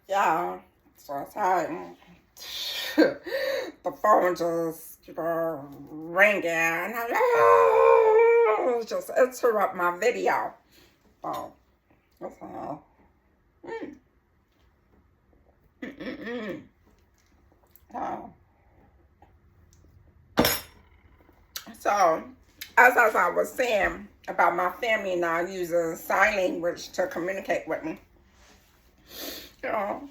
Yeah, so it's time. The phone just, ringing. And just interrupt my video. Oh, that's all. Mm, mm, mm, mm. Oh. So, as I was saying about my family now using sign language to communicate with me, you know,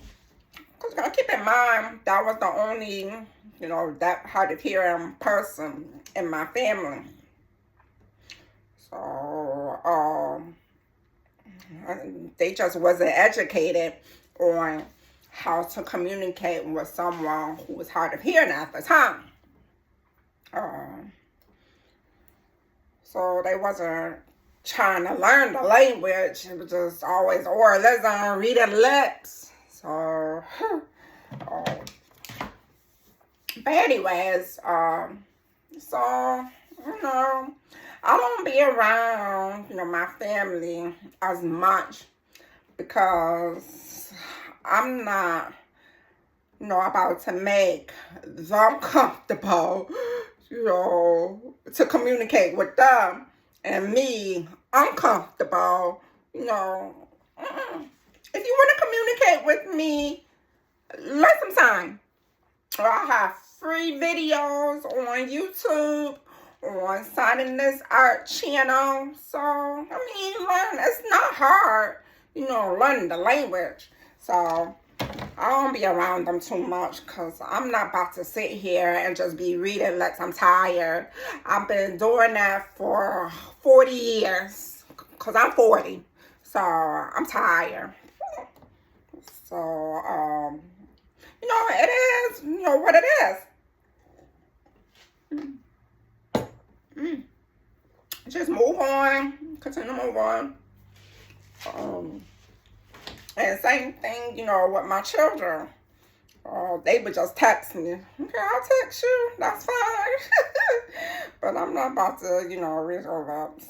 because gotta keep in mind that was the only, that hard of hearing person in my family. So, they just wasn't educated on how to communicate with someone who was hard of hearing at the time. Um, so they wasn't trying to learn the language. It was just always oralism, reading lips. So, uh, but anyways, so, I don't be around, my family as much because I'm not, about to make them comfortable, to communicate with them and me uncomfortable, you know. If you want to communicate with me, let some time. I have free videos on YouTube on Signing This Art channel. So, it's not hard, learning the language. So, I don't be around them too much because I'm not about to sit here and just be reading like I'm tired. I've been doing that for 40 years because I'm 40. So, I'm tired. So, it is, what it is. Just move on. Continue to move on. And same thing, with my children. They would just text me. Okay, I'll text you. That's fine. But I'm not about to, read your lips.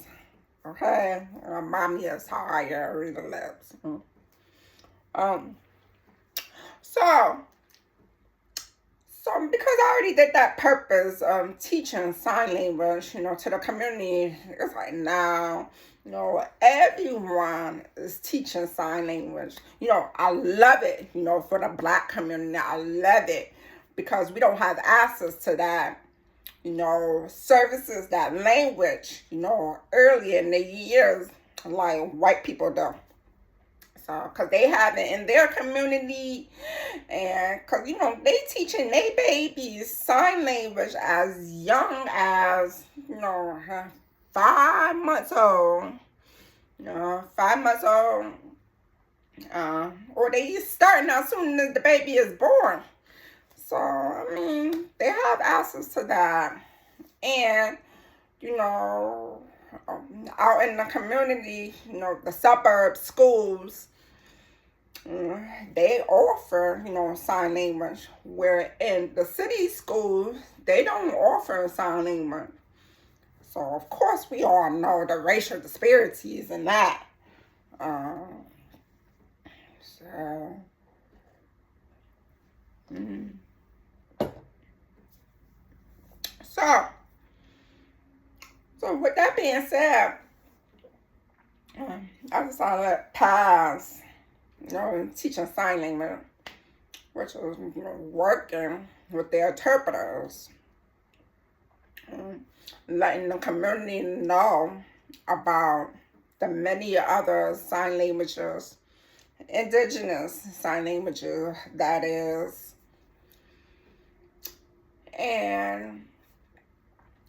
Okay? Mommy is tired. Read the lips. So because I already did that purpose, teaching sign language, to the community, it's like now, everyone is teaching sign language. I love it, for the Black community. I love it because we don't have access to that, services, that language, early in the years, like white people do. So, because they have it in their community, and because, they teaching their babies sign language as young as, 5 months old. 5 months old. Or they starting as soon as the baby is born. So, they have access to that. And, out in the community, the suburbs, schools, they offer, sign language, where in the city schools, they don't offer sign language. So, of course, we all know the racial disparities in that. So, so with that being said, I decided to pass, teaching sign language, which was, working with the interpreters, letting the community know about the many other sign languages, indigenous sign languages, that is, and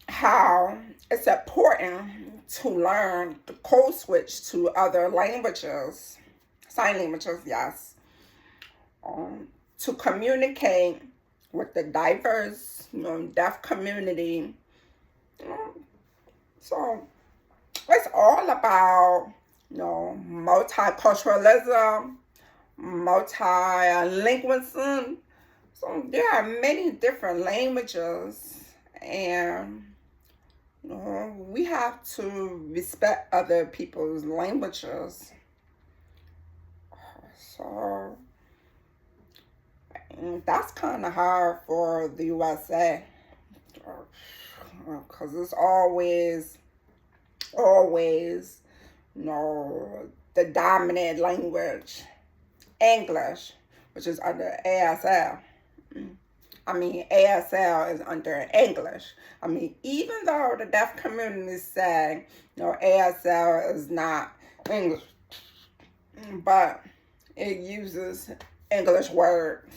how it's important to learn to code switch to other languages, sign languages, yes, to communicate with the diverse, deaf community. So it's all about, multiculturalism, multilingualism. So there are many different languages, and we have to respect other people's languages. So that's kind of hard for the USA. Because it's always, the dominant language, English, which is under ASL. ASL is under English. Even though the deaf community say, ASL is not English, but it uses English words.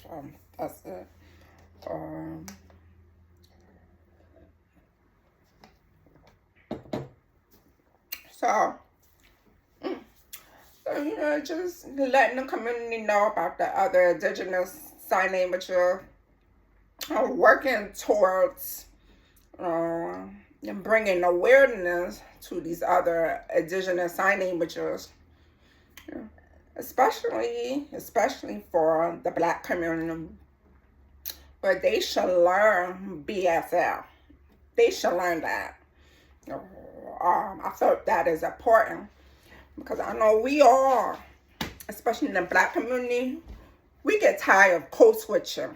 So that's it. So, just letting the community know about the other indigenous sign languages, working towards bringing awareness to these other indigenous sign languages, especially for the Black community, but they should learn BSL. They should learn that. I felt that is important because I know we all, especially in the Black community, we get tired of code switching.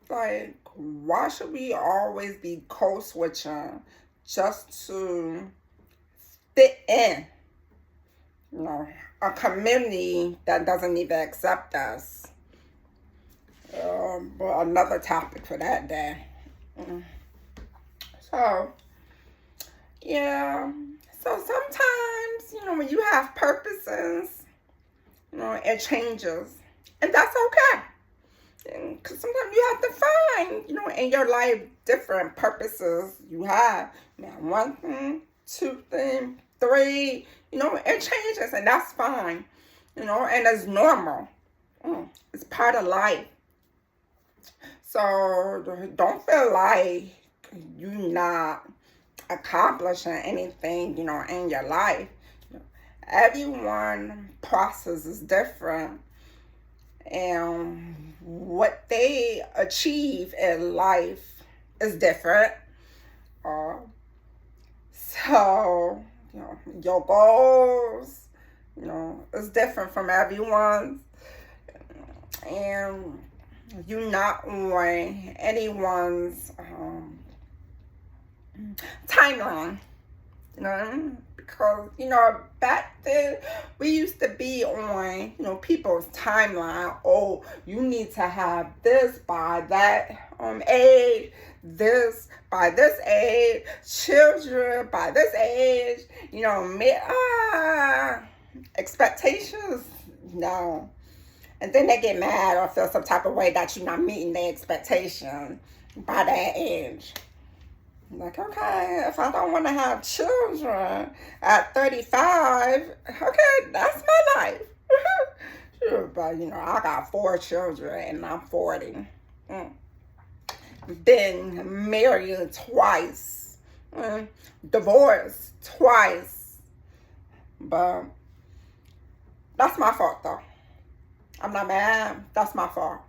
Like, why should we always be code switching just to fit in? A community that doesn't even accept us. But another topic for that day. So, yeah. So sometimes, when you have purposes, it changes. And that's okay. Because sometimes you have to find, in your life, different purposes you have. One thing, two things, three, it changes and that's fine. And it's normal. It's part of life. So don't feel like you're not accomplishing anything, in your life. Everyone's process is different. And what they achieve in life is different. So, your goals, is different from everyone's. And you're not on anyone's timeline, because, back then we used to be on, people's timeline. Oh, you need to have this by that age, this by this age, children by this age, expectations, no. And then they get mad or feel some type of way that you're not meeting their expectations by that age. Like, okay, if I don't want to have children at 35, okay, that's my life. Sure, but, I got 4 children and I'm 40. Been married twice. Divorced twice. But that's my fault, though. I'm not mad. That's my fault.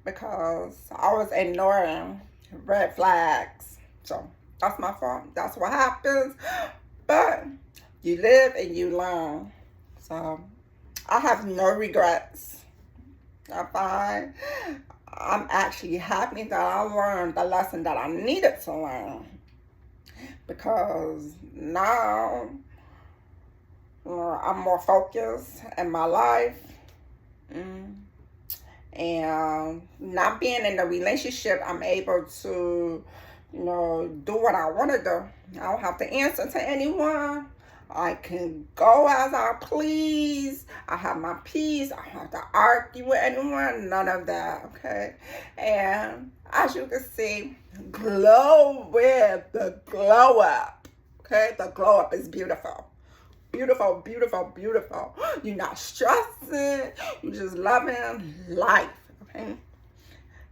Because I was ignoring red flags. So that's my fault. That's what happens. But you live and you learn. So I have no regrets. I'm actually happy that I learned the lesson that I needed to learn. Because now I'm more focused in my life. And not being in a relationship, I'm able to, do what I want to do. I don't have to answer to anyone. I can go as I please. I have my peace. I don't have to argue with anyone. None of that, okay? And as you can see, glow with the glow up, okay? The glow up is beautiful. Beautiful, beautiful, beautiful. You're not stressing. You're just loving life, okay?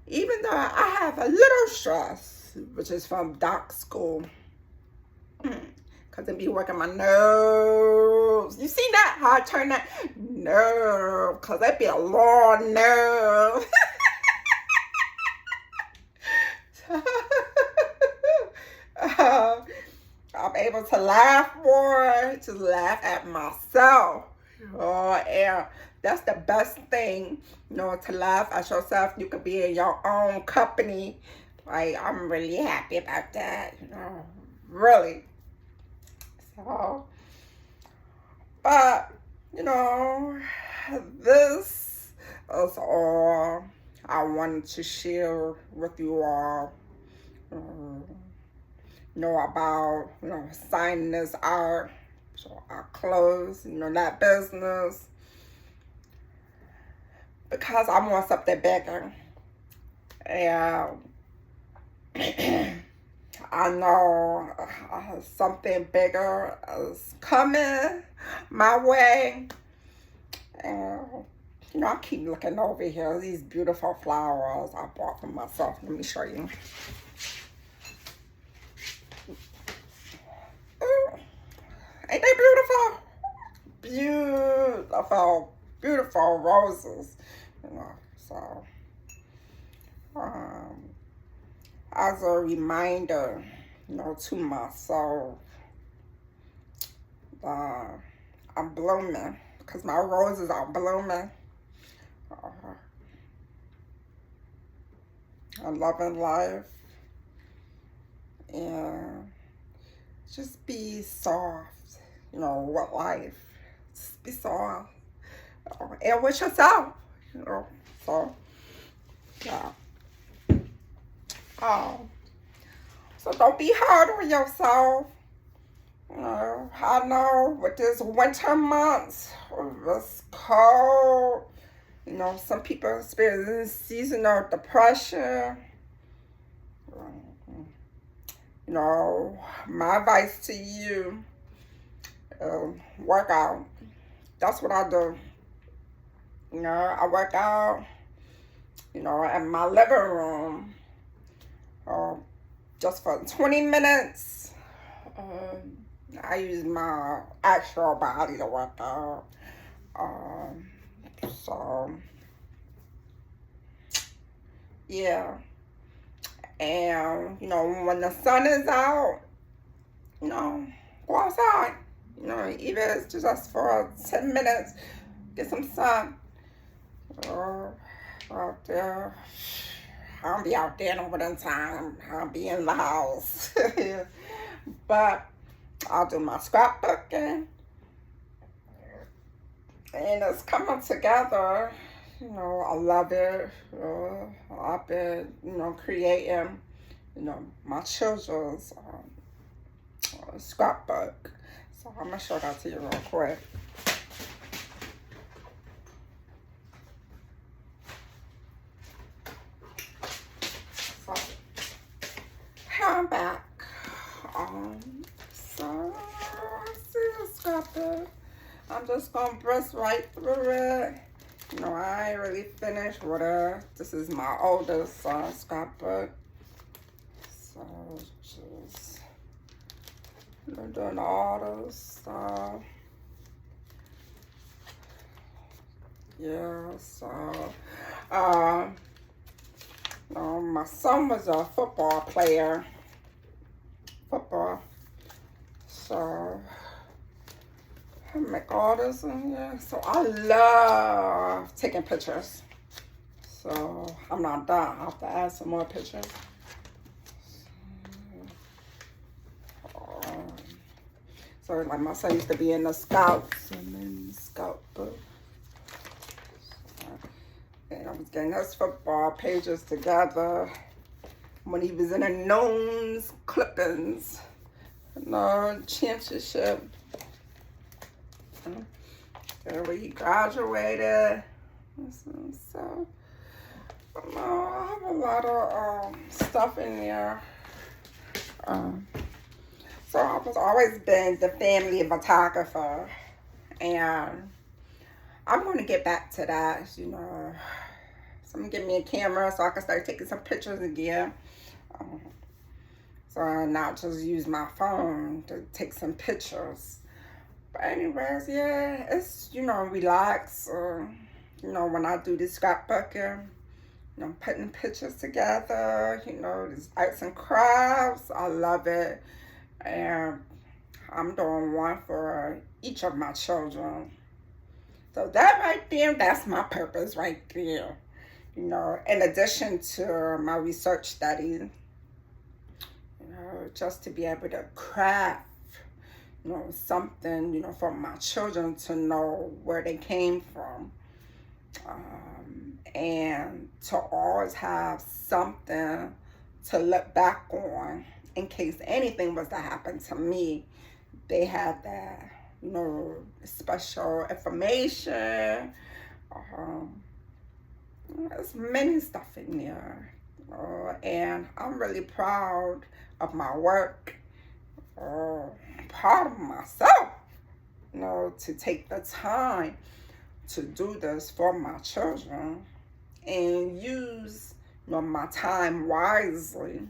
Even though I have a little stress, which is from doc school, because it be working my nerves. You see that? How I turn that nerve? Because that be a long nerve. I'm able to laugh more, to laugh at myself. Oh, and that's the best thing, to laugh at yourself. You could be in your own company. Like, I'm really happy about that, really. So, but, you know, this is all I wanted to share with you all. Um, about, signing this out. So I close, that business because I want something bigger. And I know something bigger is coming my way. And, I keep looking over here. These beautiful flowers I bought for myself. Let me show you. Ooh, ain't they beautiful? Beautiful, beautiful roses. So as a reminder, to myself, I'm blooming because my roses are blooming. I'm loving life and just be soft, with life. Just be soft. And with yourself, So, yeah. So don't be hard on yourself. I know with this winter months, it's cold. Some people experience seasonal depression. My advice to you, work out. That's what I do. I work out, in my living room, just for 20 minutes. I use my actual body to work out. So, yeah. And, when the sun is out, go outside. Even if it's just for 10 minutes, get some sun. Out there. I don't be out there over the time. I'll be in the house. But I'll do my scrapbooking. And it's coming together. I love it. I've been, creating, my children's scrapbook. So I'm going to show that to you real quick. So, I'm back. So, see the scrapbook. I'm just going to brush right through it. I ain't really finished with her. This is my oldest scrapbook. So, just doing all this stuff. Yeah, so, my son was a football player. So, I make all this in here. So, I love taking pictures. So, I'm not done. I have to add some more pictures. So, like my son used to be in the Scouts and then Scout book. And I was getting his football pages together when he was in the Gnomes Clippings, championship. Where he graduated. So, I have a lot of stuff in there. So I've always been the family photographer, and I'm going to get back to that, So I'm going to get me a camera so I can start taking some pictures again. So I not just use my phone to take some pictures. But anyways, yeah, it's, relax. When I do this scrapbooking, putting pictures together, these arts and crafts, I love it. And I'm doing one for each of my children. So that right there, that's my purpose right there. You know, in addition to my research studies, you know, just to be able to craft, you know, something, you know, for my children to know where they came from. And to always have something to look back on in case anything was to happen to me. They had that, you know, special information. There's many stuff in there. And I'm really proud of my work. Proud of myself, you know, to take the time to do this for my children and use, you know, my time wisely,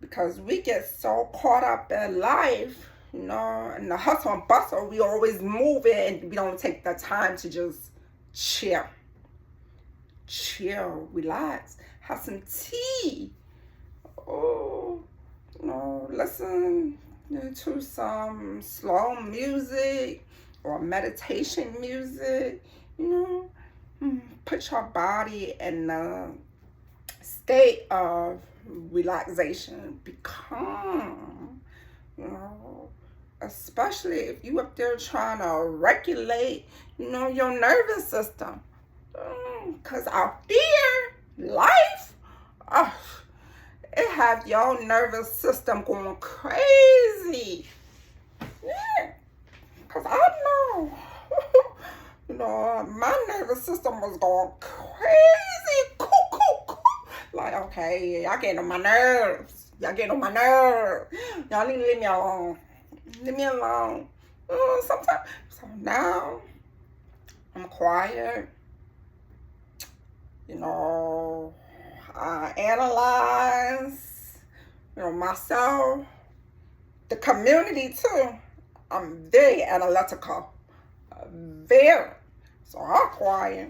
because we get so caught up in life, you know, in the hustle and bustle. We always moving and we don't take the time to just chill, relax, have some tea, you know, listen to some slow music or meditation music, you know, put your body in a state of relaxation, be calm, you know, especially if you up there trying to regulate, you know, your nervous system, because out there, life, it have your nervous system going crazy. Yeah, because I know, you know, my nervous system was going crazy. Like, okay, y'all getting on my nerves. Y'all need to leave me alone. Sometimes. So now, I'm quiet. You know, I analyze, you know, myself, the community too. I'm very analytical. Very. So I'm quiet.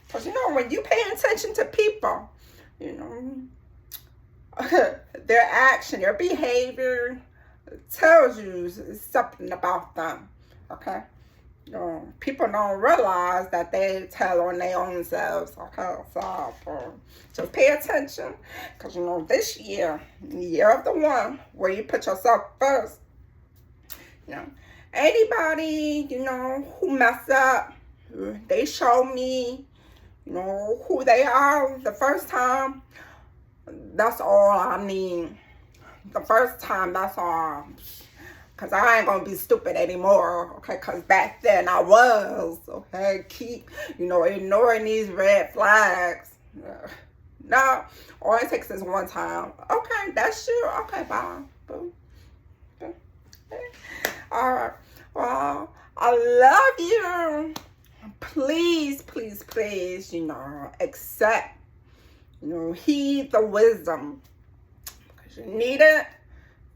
Because, you know, when you pay attention to people, you know, their action, their behavior tells you something about them. Okay? You know, people don't realize that they tell on their own selves. Okay? So just pay attention. Because, you know, this year, the year of the one where you put yourself first, you know, anybody, you know, who mess up, they show me, you know, who they are the first time. That's all I need. The first time, that's all. Because I ain't going to be stupid anymore, okay? Because back then I was, okay? Keep, you know, ignoring these red flags. No, all it takes is one time. Okay, that's you. Okay, bye. Boom. All right. Well, I love you. Please, please, please, you know, accept, you know, heed the wisdom. Because you need it.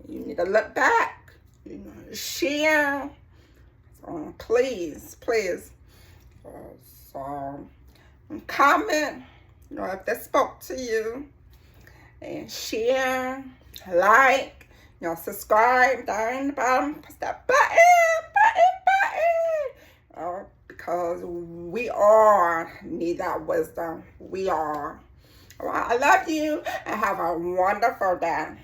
You need to look back. You know, share. So please, please. So comment, you know, if that spoke to you. And share, like, you know, subscribe down in the bottom. Press that button. Because we all need that wisdom. We all. All right, I love you and have a wonderful day.